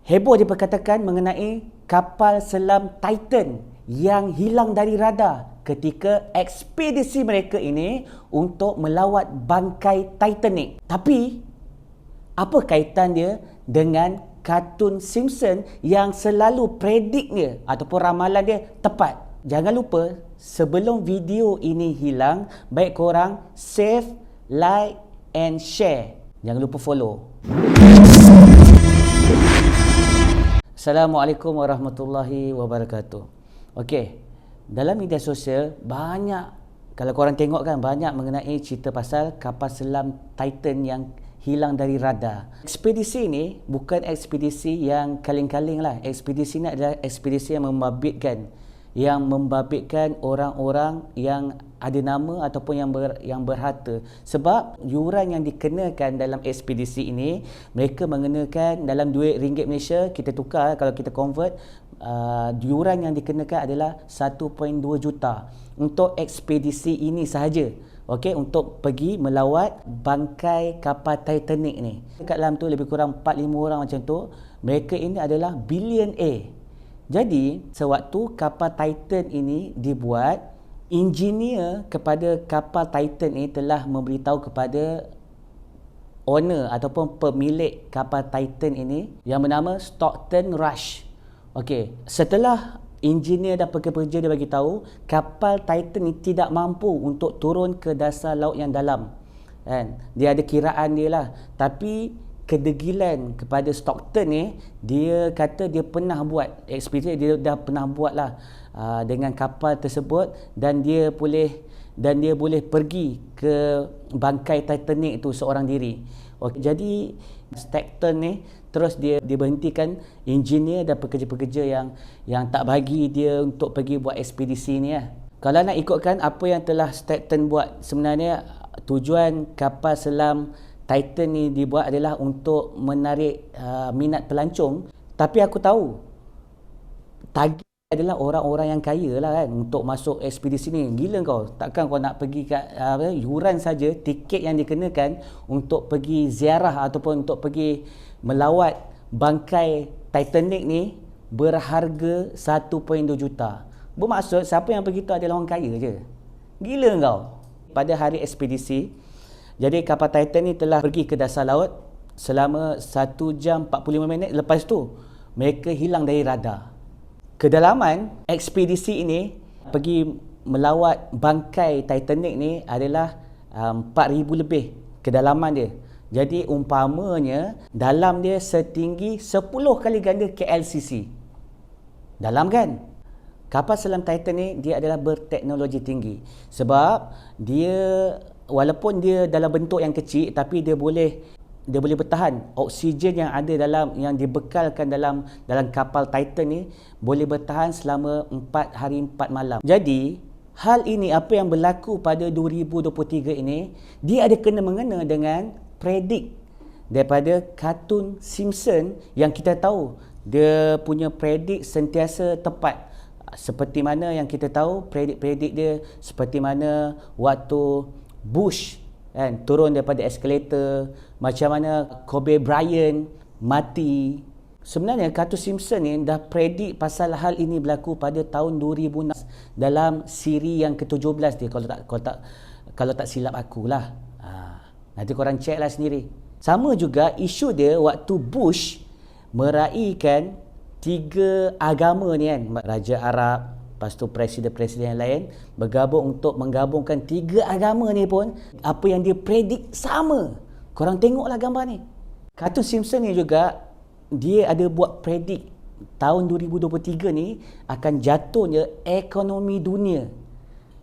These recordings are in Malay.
Heboh diperkatakan mengenai kapal selam Titan yang hilang dari radar ketika ekspedisi mereka ini untuk melawat bangkai Titanic. Tapi, apa kaitan dia dengan kartun Simpson yang selalu prediknya ataupun ramalan dia tepat? Jangan lupa, sebelum video ini hilang, baik korang save, like and share. Jangan lupa follow. Assalamualaikum warahmatullahi wabarakatuh. Okey, dalam media sosial banyak, kalau korang tengok kan, banyak mengenai cerita pasal kapal selam Titan yang hilang dari radar. Ekspedisi ini bukan ekspedisi yang kaling-kaling lah. Ekspedisi ini adalah ekspedisi yang membabitkan orang-orang yang ada nama ataupun yang berharta. Sebab yuran yang dikenakan dalam ekspedisi ini, mereka mengenakan dalam duit ringgit Malaysia, kita tukar kalau kita convert, yuran yang dikenakan adalah 1.2 juta untuk ekspedisi ini sahaja. Okey, untuk pergi melawat bangkai kapal Titanic ni. Dekat dalam tu lebih kurang 4-5 orang macam tu. Mereka ini adalah billionaire. Jadi, sewaktu kapal Titan ini dibuat, engineer kepada kapal Titan ini telah memberitahu kepada owner ataupun pemilik kapal Titan ini yang bernama Stockton Rush. Okey, setelah engineer dan pekerja dia bagi tahu kapal Titan ini tidak mampu untuk turun ke dasar laut yang dalam. Kan? Dia ada kiraan dia lah. Tapi kedegilan kepada Stockton ni, dia kata dia pernah buat ekspedisi, dia dah pernah buat lah dengan kapal tersebut, dan dia boleh pergi ke bangkai Titanic tu seorang diri. Okay, jadi Stockton ni terus dia berhentikan engineer dan pekerja-pekerja yang tak bagi dia untuk pergi buat ekspedisi ni lah. Kalau nak ikutkan apa yang telah Stockton buat, sebenarnya tujuan kapal selam Titan ni dibuat adalah untuk menarik minat pelancong. Tapi aku tahu target adalah orang-orang yang kaya lah kan untuk masuk ekspedisi ni. Gila kau, takkan kau nak pergi kat yuran saja, tiket yang dikenakan untuk pergi ziarah ataupun untuk pergi melawat bangkai Titanic ni berharga 1.2 juta. Bermaksud siapa yang pergi tu adalah orang kaya je. Gila kau. Pada hari ekspedisi, jadi kapal Titan ni telah pergi ke dasar laut selama 1 jam 45 minit. Lepas tu mereka hilang dari radar. Kedalaman ekspedisi ini pergi melawat bangkai Titanic ni adalah 4,000 lebih kedalaman dia. Jadi umpamanya dalam dia setinggi 10 kali ganda KLCC. Dalam kan? Kapal selam Titan ni dia adalah berteknologi tinggi. Sebab dia, walaupun dia dalam bentuk yang kecil, tapi dia boleh bertahan. Oksigen yang ada yang dibekalkan dalam kapal Titan ni boleh bertahan selama 4 hari 4 malam. Jadi hal ini, apa yang berlaku pada 2023 ini, dia ada kena-mengena dengan predik daripada kartun Simpson yang kita tahu dia punya predik sentiasa tepat. Seperti mana yang kita tahu predik-predik dia, seperti mana waktu Bush kan turun daripada eskalator, macam mana Kobe Bryant mati. Sebenarnya kartun Simpson ni dah predik pasal hal ini berlaku pada tahun 2006 dalam siri yang ke-17 dia, kalau tak silap aku lah. Nanti korang check lah sendiri. Sama juga isu dia waktu Bush meraihkan 3 agama ni kan, Raja Arab, lepas tu presiden-presiden yang lain bergabung untuk menggabungkan 3 agama ni pun, apa yang dia predik sama. Korang tengoklah gambar ni. Kartun Simpson ni juga dia ada buat predik tahun 2023 ni akan jatuhnya ekonomi dunia.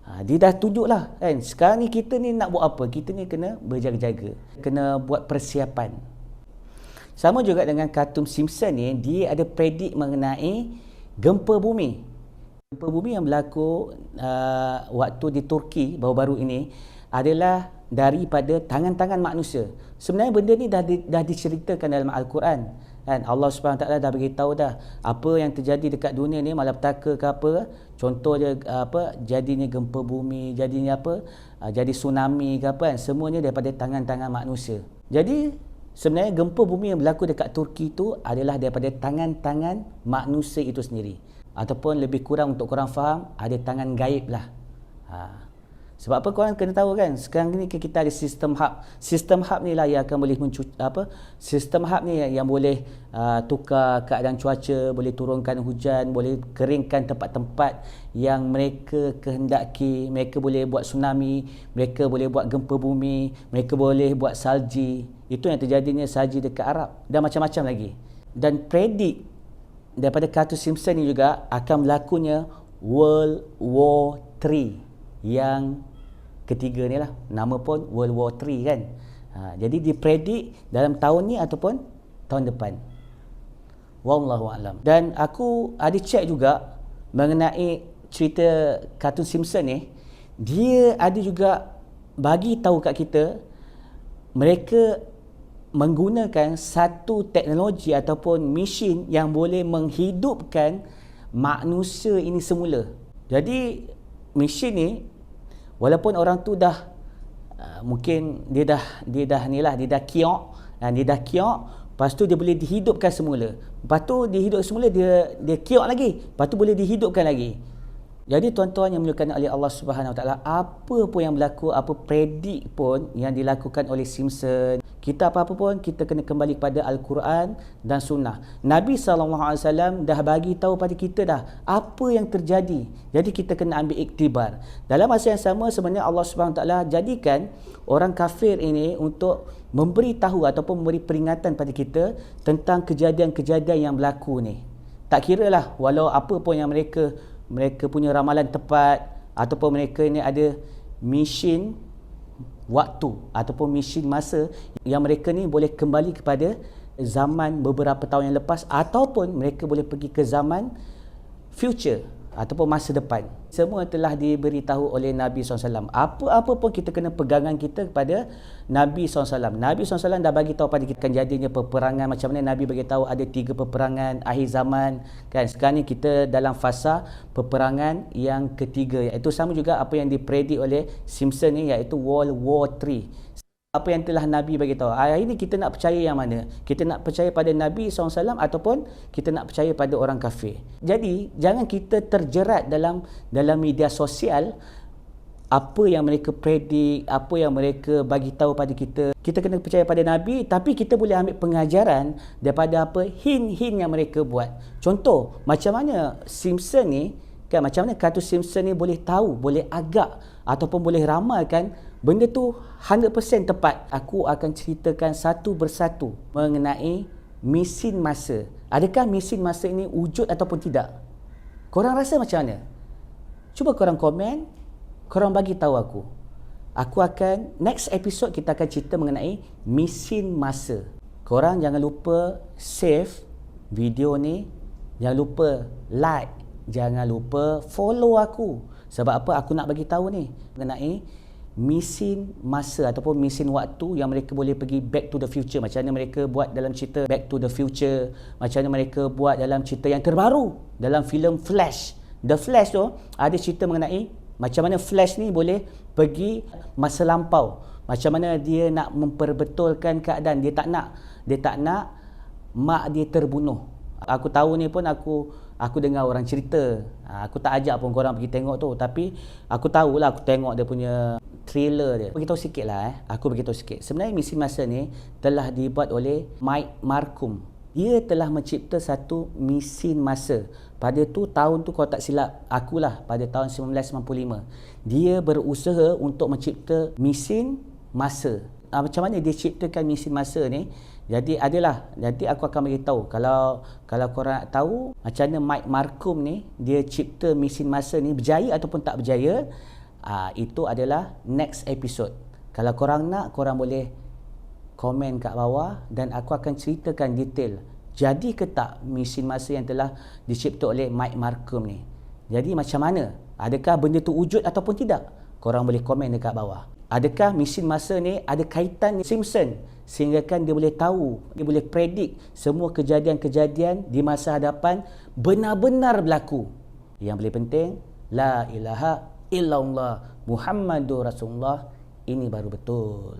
Dia dah tunjuklah kan. Sekarang ni kita ni nak buat apa? Kita ni kena berjaga-jaga, kena buat persiapan. Sama juga dengan kartun Simpson ni, dia ada predik mengenai gempa bumi. Gempa bumi yang berlaku waktu di Turki baru-baru ini adalah daripada tangan-tangan manusia. Sebenarnya benda ni dah diceritakan dalam Al-Quran. Kan? Allah SWT dah beritahu dah apa yang terjadi dekat dunia ni, malapetaka ke apa. Contoh je jadinya gempa bumi, jadinya jadi tsunami ke apa kan. Semuanya daripada tangan-tangan manusia. Jadi Sebenarnya gempa bumi yang berlaku dekat Turki itu adalah daripada tangan-tangan manusia itu sendiri. Ataupun lebih kurang untuk korang faham, ada tangan gaib lah. Sebab apa korang kena tahu kan, sekarang ni kita ada sistem hub. Sistem hub ni lah yang akan boleh sistem hub ni yang boleh tukar keadaan cuaca, boleh turunkan hujan, boleh keringkan tempat-tempat yang mereka kehendaki. Mereka boleh buat tsunami, mereka boleh buat gempa bumi, mereka boleh buat salji. Itu yang terjadinya salji dekat Arab dan macam-macam lagi. Dan predik daripada kartun Simpson ni juga akan berlakunya World War 3 yang ketiga ni lah. Nama pun World War 3 kan. Jadi dipredik dalam tahun ni ataupun tahun depan. Wallahu a'lam. Dan aku ada cek juga mengenai cerita kartun Simpson ni. Dia ada juga bagi tahu kat kita mereka menggunakan satu teknologi ataupun mesin yang boleh menghidupkan manusia ini semula. Jadi mesin ni walaupun orang tu dah mungkin dia dah kiok, lepas tu dia boleh dihidupkan semula. Lepas tu dihidup semula, dia kiok lagi, lepas tu boleh dihidupkan lagi. Jadi tuan-tuan yang dimuliakan oleh Allah Subhanahu Wa Taala, apa pun yang berlaku, apa predik pun yang dilakukan oleh Simpson, kita apa-apa pun kita kena kembali kepada Al-Quran dan Sunnah. Nabi SAW dah bagi tahu pada kita dah apa yang terjadi. Jadi kita kena ambil iktibar. Dalam masa yang sama sebenarnya Allah Subhanahu Wa Taala jadikan orang kafir ini untuk memberi tahu ataupun memberi peringatan pada kita tentang kejadian-kejadian yang berlaku ni. Tak kira lah walau apa pun yang mereka punya ramalan tepat ataupun mereka ni ada mesin waktu ataupun mesin masa yang mereka ni boleh kembali kepada zaman beberapa tahun yang lepas ataupun mereka boleh pergi ke zaman future ataupun masa depan. Semua telah diberitahu oleh Nabi SAW. Apa-apa pun kita kena pegangan kita kepada Nabi SAW. Nabi SAW dah bagi tahu pada kita akan jadinya peperangan. Macam mana Nabi bagi tahu ada 3 peperangan akhir zaman kan. Sekarang ni kita dalam fasa peperangan yang ketiga, iaitu sama juga apa yang dipredik oleh Simpson ni, iaitu World War 3. Apa yang telah Nabi bagi tahu. Hari ini kita nak percaya yang mana? Kita nak percaya pada Nabi SAW ataupun kita nak percaya pada orang kafir. Jadi jangan kita terjerat dalam media sosial apa yang mereka predik, apa yang mereka bagi tahu pada kita. Kita kena percaya pada Nabi, tapi kita boleh ambil pengajaran daripada apa hint-hint yang mereka buat. Contoh, macam mana Simpson ni kan, macam mana kartun Simpson ni boleh tahu, boleh agak ataupun boleh ramalkan benda tu 100% tepat. Aku akan ceritakan satu persatu mengenai mesin masa. Adakah mesin masa ini wujud ataupun tidak? Korang rasa macam mana? Cuba korang komen, korang bagi tahu aku. Aku akan, next episode kita akan cerita mengenai mesin masa. Korang jangan lupa save video ni, jangan lupa like, jangan lupa follow aku. Sebab apa aku nak bagi tahu ni mengenai mesin masa ataupun mesin waktu yang mereka boleh pergi back to the future. Macam mana mereka buat dalam cerita Back to the Future, macam mana mereka buat dalam cerita yang terbaru dalam filem Flash. The Flash tu ada cerita mengenai macam mana Flash ni boleh pergi masa lampau, macam mana dia nak memperbetulkan keadaan. Dia tak nak mak dia terbunuh. Aku tahu ni pun aku dengar orang cerita. Aku tak ajak pun korang pergi tengok tu, tapi aku tahulah, aku tengok dia punya trailer dia. Beritahu sikit lah aku beritahu sikit. Sebenarnya mesin masa ni telah dibuat oleh Mike Markham. Dia telah mencipta satu mesin masa. Pada tu tahun tu kalau tak silap akulah, pada tahun 1995. Dia berusaha untuk mencipta mesin masa. Macam mana dia ciptakan mesin masa ni? Jadi aku akan beritahu. Kalau korang nak tahu macam mana Mike Markham ni dia cipta mesin masa ni berjaya ataupun tak berjaya, itu adalah next episode. Kalau korang nak, korang boleh komen kat bawah dan aku akan ceritakan detail. Jadi ke tak mesin masa yang telah dicipta oleh Mike Markham ni? Jadi macam mana? Adakah benda tu wujud ataupun tidak? Korang boleh komen dekat bawah. Adakah mesin masa ni ada kaitan dengan Simpson sehingga kan dia boleh tahu, dia boleh predik semua kejadian-kejadian di masa hadapan benar-benar berlaku. Yang paling penting, la ilaha illallah Muhammadur Rasulullah, ini baru betul.